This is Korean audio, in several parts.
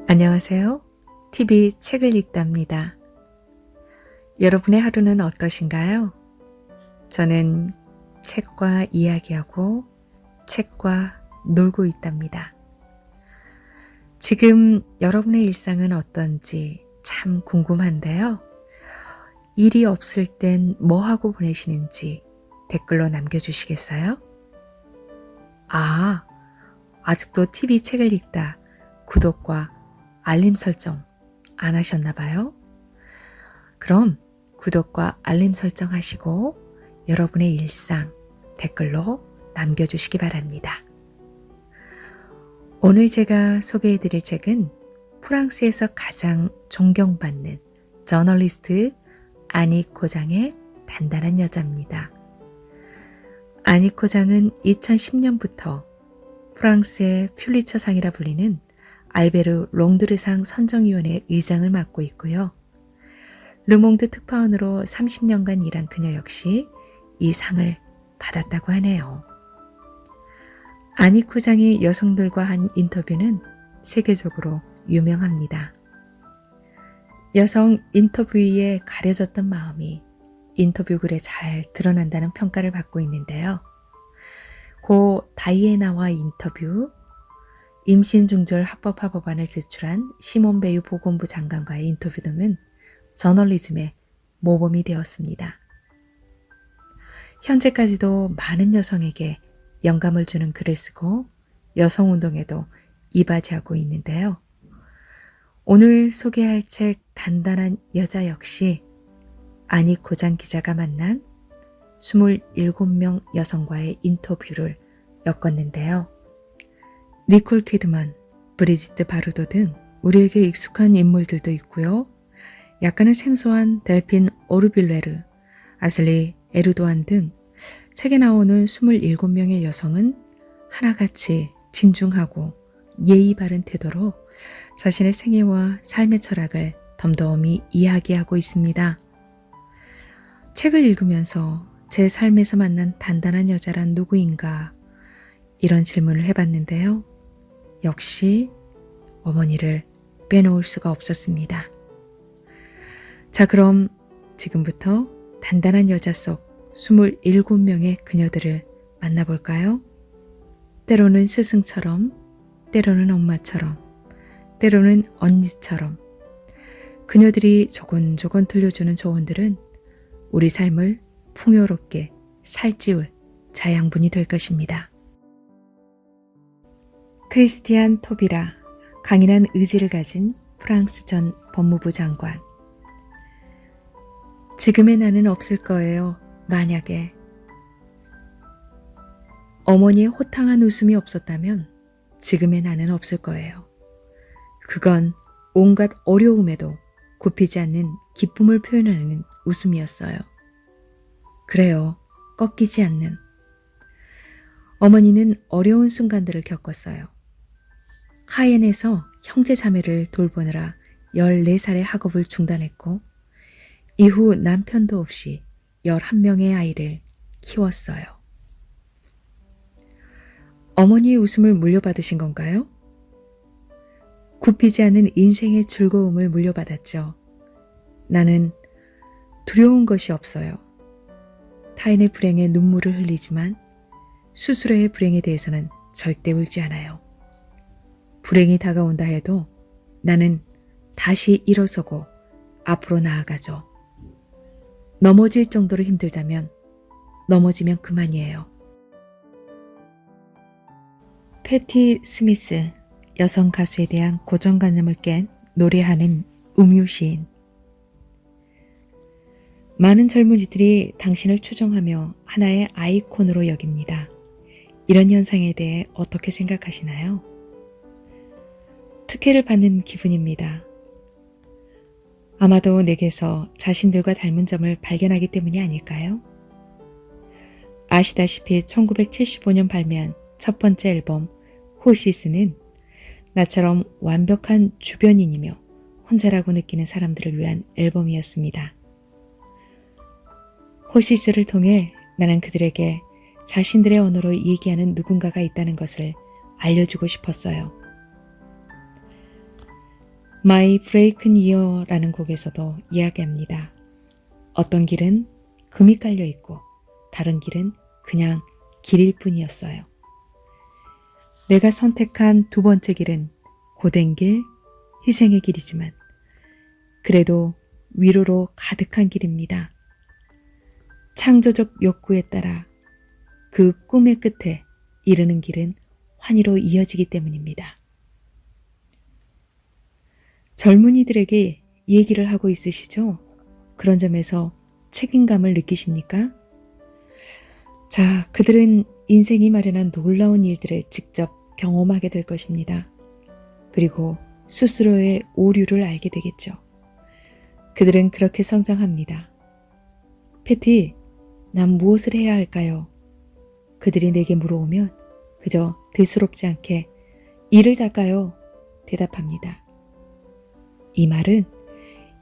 안녕하세요. TV 책을 읽답니다. 여러분의 하루는 어떠신가요? 저는 책과 이야기하고 책과 놀고 있답니다. 지금 여러분의 일상은 어떤지 참 궁금한데요. 일이 없을 땐 뭐 하고 보내시는지 댓글로 남겨주시겠어요? 아직도 TV 책을 읽다 구독과 알림 설정 안 하셨나 봐요? 그럼 구독과 알림 설정하시고 여러분의 일상 댓글로 남겨주시기 바랍니다. 오늘 제가 소개해드릴 책은 프랑스에서 가장 존경받는 저널리스트 아니 코장의 단단한 여자입니다. 아니 코장은 2010년부터 프랑스의 퓰리처상이라 불리는 알베르 롱드르상 선정위원회 의장을 맡고 있고요. 르몽드 특파원으로 30년간 일한 그녀 역시 이 상을 받았다고 하네요. 아니 코장이 여성들과 한 인터뷰는 세계적으로 유명합니다. 여성 인터뷰에 가려졌던 마음이 인터뷰 글에 잘 드러난다는 평가를 받고 있는데요. 고 다이애나와 인터뷰, 임신 중절 합법화법안을 제출한 시몬 베유 보건부 장관과의 인터뷰 등은 저널리즘의 모범이 되었습니다. 현재까지도 많은 여성에게 영감을 주는 글을 쓰고 여성운동에도 이바지하고 있는데요. 오늘 소개할 책 단단한 여자 역시 아니 코장 기자가 만난 27명 여성과의 인터뷰를 엮었는데요. 니콜 키드만, 브리지트 바르도 등 우리에게 익숙한 인물들도 있고요. 약간은 생소한 델핀 오르빌레르, 아슬리 에르도안 등 책에 나오는 27명의 여성은 하나같이 진중하고 예의 바른 태도로 자신의 생애와 삶의 철학을 덤덤히 이야기하고 있습니다. 책을 읽으면서 제 삶에서 만난 단단한 여자란 누구인가 이런 질문을 해봤는데요. 역시 어머니를 빼놓을 수가 없었습니다. 자, 그럼 지금부터 단단한 여자 속 27명의 그녀들을 만나볼까요? 때로는 스승처럼, 때로는 엄마처럼, 때로는 언니처럼 그녀들이 조곤조곤 들려주는 조언들은 우리 삶을 풍요롭게 살찌울 자양분이 될 것입니다. 크리스티안 토비라, 강인한 의지를 가진 프랑스 전 법무부 장관. 지금의 나는 없을 거예요. 만약에 어머니의 호탕한 웃음이 없었다면 지금의 나는 없을 거예요. 그건 온갖 어려움에도 굽히지 않는 기쁨을 표현하는 웃음이었어요. 그래요. 꺾이지 않는. 어머니는 어려운 순간들을 겪었어요. 카엔에서 형제 자매를 돌보느라 14살의 학업을 중단했고 이후 남편도 없이 11명의 아이를 키웠어요. 어머니의 웃음을 물려받으신 건가요? 굽히지 않는 인생의 즐거움을 물려받았죠. 나는 두려운 것이 없어요. 타인의 불행에 눈물을 흘리지만 스스로의 불행에 대해서는 절대 울지 않아요. 불행이 다가온다 해도 나는 다시 일어서고 앞으로 나아가죠. 넘어질 정도로 힘들다면 넘어지면 그만이에요. 패티 스미스, 여성 가수에 대한 고정관념을 깬 노래하는 음유시인. 많은 젊은이들이 당신을 추종하며 하나의 아이콘으로 여깁니다. 이런 현상에 대해 어떻게 생각하시나요? 특혜를 받는 기분입니다. 아마도 내게서 자신들과 닮은 점을 발견하기 때문이 아닐까요? 아시다시피 1975년 발매한 첫 번째 앨범 호시스는 나처럼 완벽한 주변인이며 혼자라고 느끼는 사람들을 위한 앨범이었습니다. 호시스를 통해 나는 그들에게 자신들의 언어로 얘기하는 누군가가 있다는 것을 알려주고 싶었어요. My Breaking Year라는 곡에서도 이야기합니다. 어떤 길은 금이 깔려 있고 다른 길은 그냥 길일 뿐이었어요. 내가 선택한 두 번째 길은 고된 길, 희생의 길이지만 그래도 위로로 가득한 길입니다. 창조적 욕구에 따라 그 꿈의 끝에 이르는 길은 환희로 이어지기 때문입니다. 젊은이들에게 얘기를 하고 있으시죠? 그런 점에서 책임감을 느끼십니까? 자, 그들은 인생이 마련한 놀라운 일들을 직접 경험하게 될 것입니다. 그리고 스스로의 오류를 알게 되겠죠. 그들은 그렇게 성장합니다. 패티, 난 무엇을 해야 할까요? 그들이 내게 물어오면 그저 대수롭지 않게 이를 닦아요. 대답합니다. 이 말은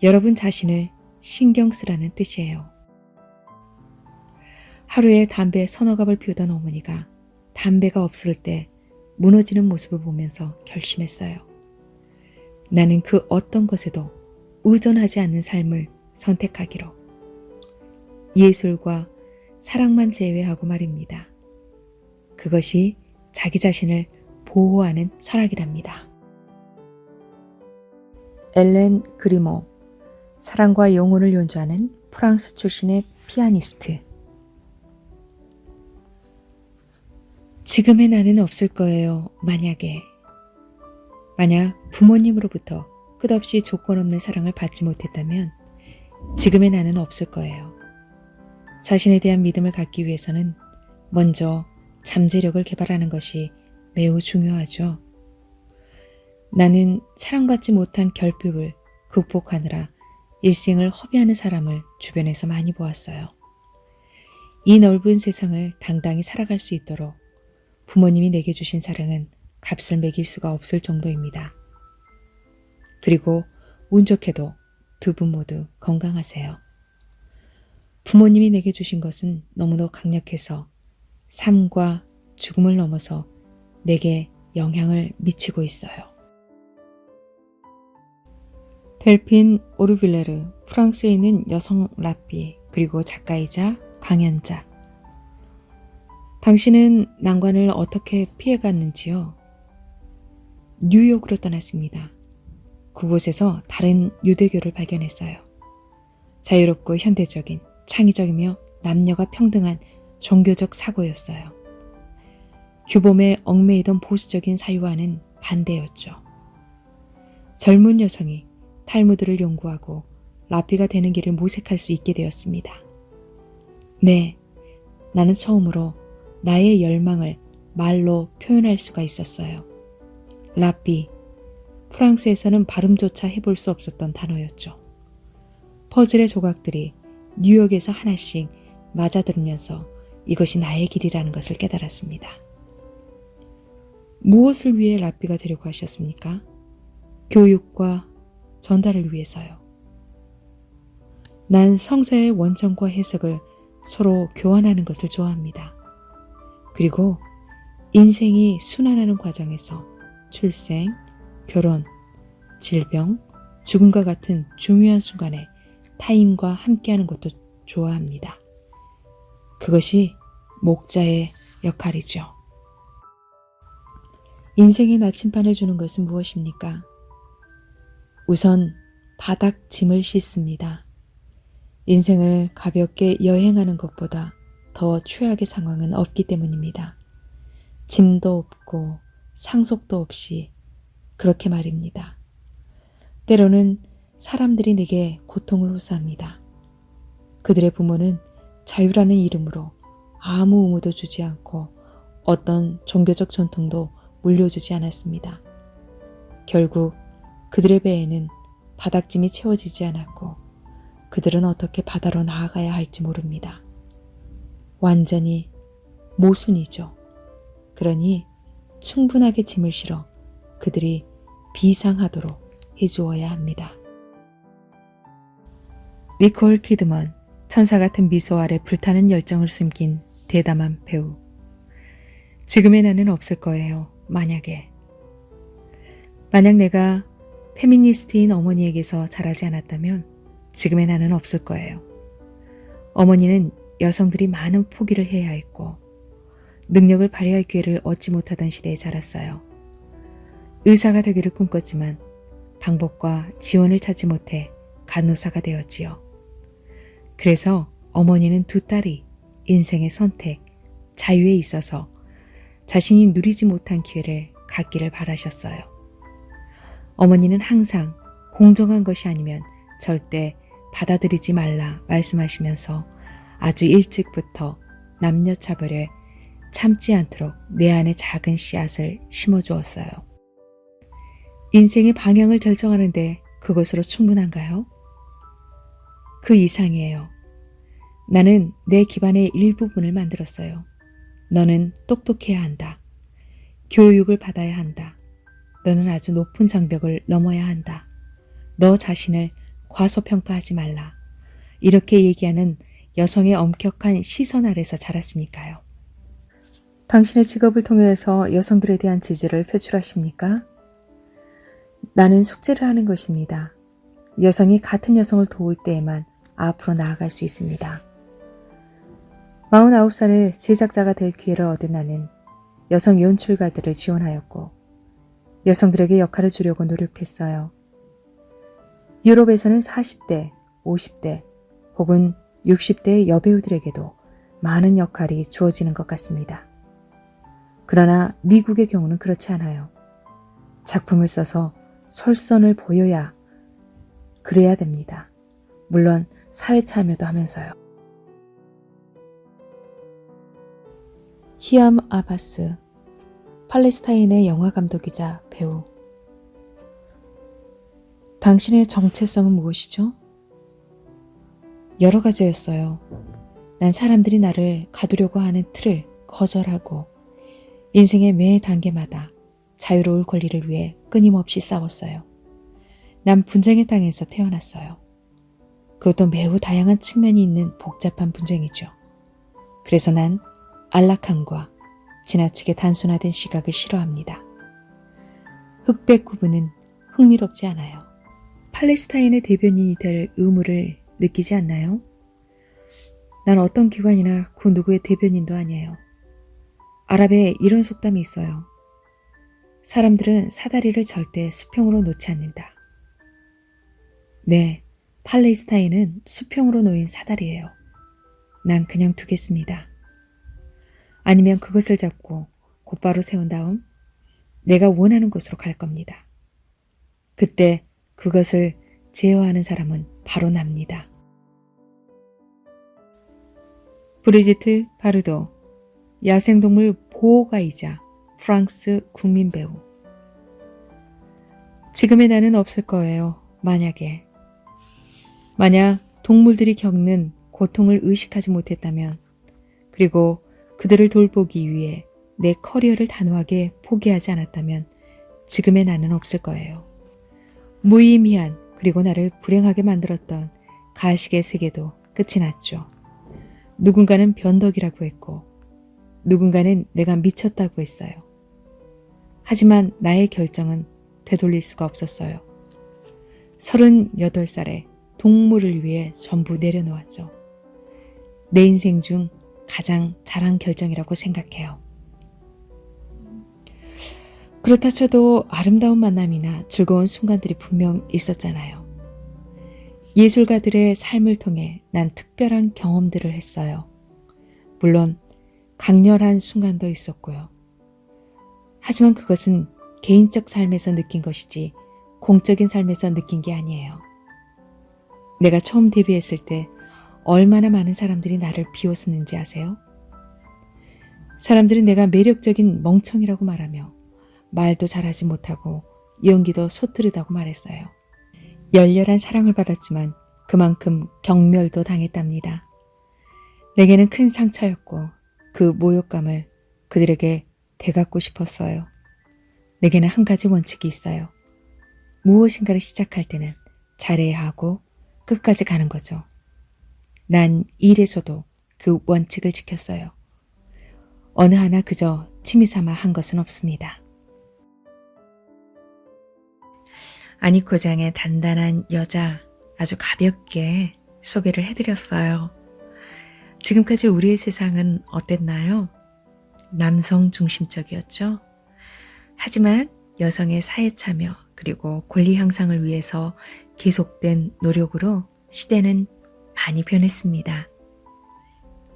여러분 자신을 신경 쓰라는 뜻이에요. 하루에 담배 서너 갑을 피우던 어머니가 담배가 없을 때 무너지는 모습을 보면서 결심했어요. 나는 그 어떤 것에도 의존하지 않는 삶을 선택하기로. 예술과 사랑만 제외하고 말입니다. 그것이 자기 자신을 보호하는 철학이랍니다. 엘렌 그리모, 사랑과 영혼을 연주하는 프랑스 출신의 피아니스트. 지금의 나는 없을 거예요. 만약 부모님으로부터 끝없이 조건 없는 사랑을 받지 못했다면 지금의 나는 없을 거예요. 자신에 대한 믿음을 갖기 위해서는 먼저 잠재력을 개발하는 것이 매우 중요하죠. 나는 사랑받지 못한 결핍을 극복하느라 일생을 허비하는 사람을 주변에서 많이 보았어요. 이 넓은 세상을 당당히 살아갈 수 있도록 부모님이 내게 주신 사랑은 값을 매길 수가 없을 정도입니다. 그리고 운 좋게도 두 분 모두 건강하세요. 부모님이 내게 주신 것은 너무도 강력해서 삶과 죽음을 넘어서 내게 영향을 미치고 있어요. 델핀 오르빌레르, 프랑스에 있는 여성 랍비 그리고 작가이자 강연자. 당신은 난관을 어떻게 피해갔는지요? 뉴욕으로 떠났습니다. 그곳에서 다른 유대교를 발견했어요. 자유롭고 현대적인, 창의적이며 남녀가 평등한 종교적 사고였어요. 규범에 얽매이던 보수적인 사유와는 반대였죠. 젊은 여성이 탈무드를 연구하고 랍비가 되는 길을 모색할 수 있게 되었습니다. 네, 나는 처음으로 나의 열망을 말로 표현할 수가 있었어요. 랍비, 프랑스에서는 발음조차 해볼 수 없었던 단어였죠. 퍼즐의 조각들이 뉴욕에서 하나씩 맞아들으면서 이것이 나의 길이라는 것을 깨달았습니다. 무엇을 위해 랍비가 되려고 하셨습니까? 교육과 전달을 위해서요. 난 성서의 원천과 해석을 서로 교환하는 것을 좋아합니다. 그리고 인생이 순환하는 과정에서 출생, 결혼, 질병, 죽음과 같은 중요한 순간에 타인과 함께하는 것도 좋아합니다. 그것이 목자의 역할이죠. 인생의 나침반을 주는 것은 무엇입니까? 우선 바닥 짐을 씻습니다. 인생을 가볍게 여행하는 것보다 더 최악의 상황은 없기 때문입니다. 짐도 없고 상속도 없이 그렇게 말입니다. 때로는 사람들이 내게 고통을 호소합니다. 그들의 부모는 자유라는 이름으로 아무 의무도 주지 않고 어떤 종교적 전통도 물려주지 않았습니다. 결국 그들의 배에는 바닥짐이 채워지지 않았고 그들은 어떻게 바다로 나아가야 할지 모릅니다. 완전히 모순이죠. 그러니 충분하게 짐을 실어 그들이 비상하도록 해주어야 합니다. 니콜 키드먼, 천사 같은 미소 아래 불타는 열정을 숨긴 대담한 배우. 지금의 나는 없을 거예요. 만약 내가 페미니스트인 어머니에게서 자라지 않았다면 지금의 나는 없을 거예요. 어머니는 여성들이 많은 포기를 해야 했고 능력을 발휘할 기회를 얻지 못하던 시대에 자랐어요. 의사가 되기를 꿈꿨지만 방법과 지원을 찾지 못해 간호사가 되었지요. 그래서 어머니는 두 딸이 인생의 선택, 자유에 있어서 자신이 누리지 못한 기회를 갖기를 바라셨어요. 어머니는 항상 공정한 것이 아니면 절대 받아들이지 말라 말씀하시면서 아주 일찍부터 남녀 차별에 참지 않도록 내 안에 작은 씨앗을 심어주었어요. 인생의 방향을 결정하는데 그것으로 충분한가요? 그 이상이에요. 나는 내 기반의 일부분을 만들었어요. 너는 똑똑해야 한다. 교육을 받아야 한다. 너는 아주 높은 장벽을 넘어야 한다. 너 자신을 과소평가하지 말라. 이렇게 얘기하는 여성의 엄격한 시선 아래서 자랐으니까요. 당신의 직업을 통해서 여성들에 대한 지지를 표출하십니까? 나는 숙제를 하는 것입니다. 여성이 같은 여성을 도울 때에만 앞으로 나아갈 수 있습니다. 49살에 제작자가 될 기회를 얻은 나는 여성 연출가들을 지원하였고 여성들에게 역할을 주려고 노력했어요. 유럽에서는 40대, 50대 혹은 60대의 여배우들에게도 많은 역할이 주어지는 것 같습니다. 그러나 미국의 경우는 그렇지 않아요. 작품을 써서 솔선을 보여야 그래야 됩니다. 물론 사회 참여도 하면서요. 히암 아바스, 팔레스타인의 영화 감독이자 배우. 당신의 정체성은 무엇이죠? 여러 가지였어요. 난 사람들이 나를 가두려고 하는 틀을 거절하고 인생의 매 단계마다 자유로울 권리를 위해 끊임없이 싸웠어요. 난 분쟁의 땅에서 태어났어요. 그것도 매우 다양한 측면이 있는 복잡한 분쟁이죠. 그래서 난 안락함과 지나치게 단순화된 시각을 싫어합니다. 흑백 구분은 흥미롭지 않아요. 팔레스타인의 대변인이 될 의무를 느끼지 않나요? 난 어떤 기관이나 그 누구의 대변인도 아니에요. 아랍에 이런 속담이 있어요. 사람들은 사다리를 절대 수평으로 놓지 않는다. 네, 팔레스타인은 수평으로 놓인 사다리예요. 난 그냥 두겠습니다. 아니면 그것을 잡고 곧바로 세운 다음 내가 원하는 곳으로 갈 겁니다. 그때 그것을 제어하는 사람은 바로 납니다. 브리지트 바르도, 야생동물 보호가이자 프랑스 국민 배우. 지금의 나는 없을 거예요. 만약 동물들이 겪는 고통을 의식하지 못했다면, 그리고 그들을 돌보기 위해 내 커리어를 단호하게 포기하지 않았다면 지금의 나는 없을 거예요. 무의미한 그리고 나를 불행하게 만들었던 가식의 세계도 끝이 났죠. 누군가는 변덕이라고 했고 누군가는 내가 미쳤다고 했어요. 하지만 나의 결정은 되돌릴 수가 없었어요. 38살에 동물을 위해 전부 내려놓았죠. 내 인생 중 가장 잘한 결정이라고 생각해요. 그렇다 쳐도 아름다운 만남이나 즐거운 순간들이 분명 있었잖아요. 예술가들의 삶을 통해 난 특별한 경험들을 했어요. 물론 강렬한 순간도 있었고요. 하지만 그것은 개인적 삶에서 느낀 것이지 공적인 삶에서 느낀 게 아니에요. 내가 처음 데뷔했을 때 얼마나 많은 사람들이 나를 비웃었는지 아세요? 사람들은 내가 매력적인 멍청이라고 말하며 말도 잘하지 못하고 연기도 소뜨르다고 말했어요. 열렬한 사랑을 받았지만 그만큼 경멸도 당했답니다. 내게는 큰 상처였고 그 모욕감을 그들에게 되갚고 싶었어요. 내게는 한 가지 원칙이 있어요. 무엇인가를 시작할 때는 잘해야 하고 끝까지 가는 거죠. 난 일에서도 그 원칙을 지켰어요. 어느 하나 그저 취미삼아 한 것은 없습니다. 아니코장의 단단한 여자 아주 가볍게 소개를 해드렸어요. 지금까지 우리의 세상은 어땠나요? 남성 중심적이었죠. 하지만 여성의 사회 참여 그리고 권리 향상을 위해서 계속된 노력으로 시대는 많이 변했습니다.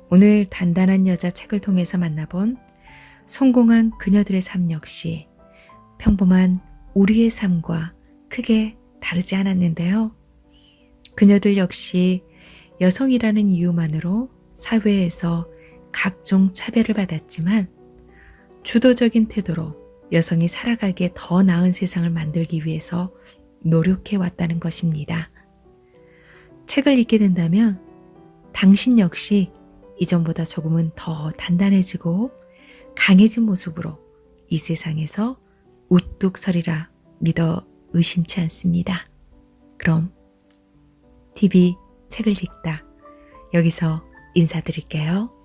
오늘 단단한 여자 책을 통해서 만나본 성공한 그녀들의 삶 역시 평범한 우리의 삶과 크게 다르지 않았는데요. 그녀들 역시 여성이라는 이유만으로 사회에서 각종 차별을 받았지만 주도적인 태도로 여성이 살아가기에 더 나은 세상을 만들기 위해서 노력해 왔다는 것입니다. 책을 읽게 된다면 당신 역시 이전보다 조금은 더 단단해지고 강해진 모습으로 이 세상에서 우뚝 서리라 믿어 의심치 않습니다. 그럼 TV 책을 읽다 여기서 인사드릴게요.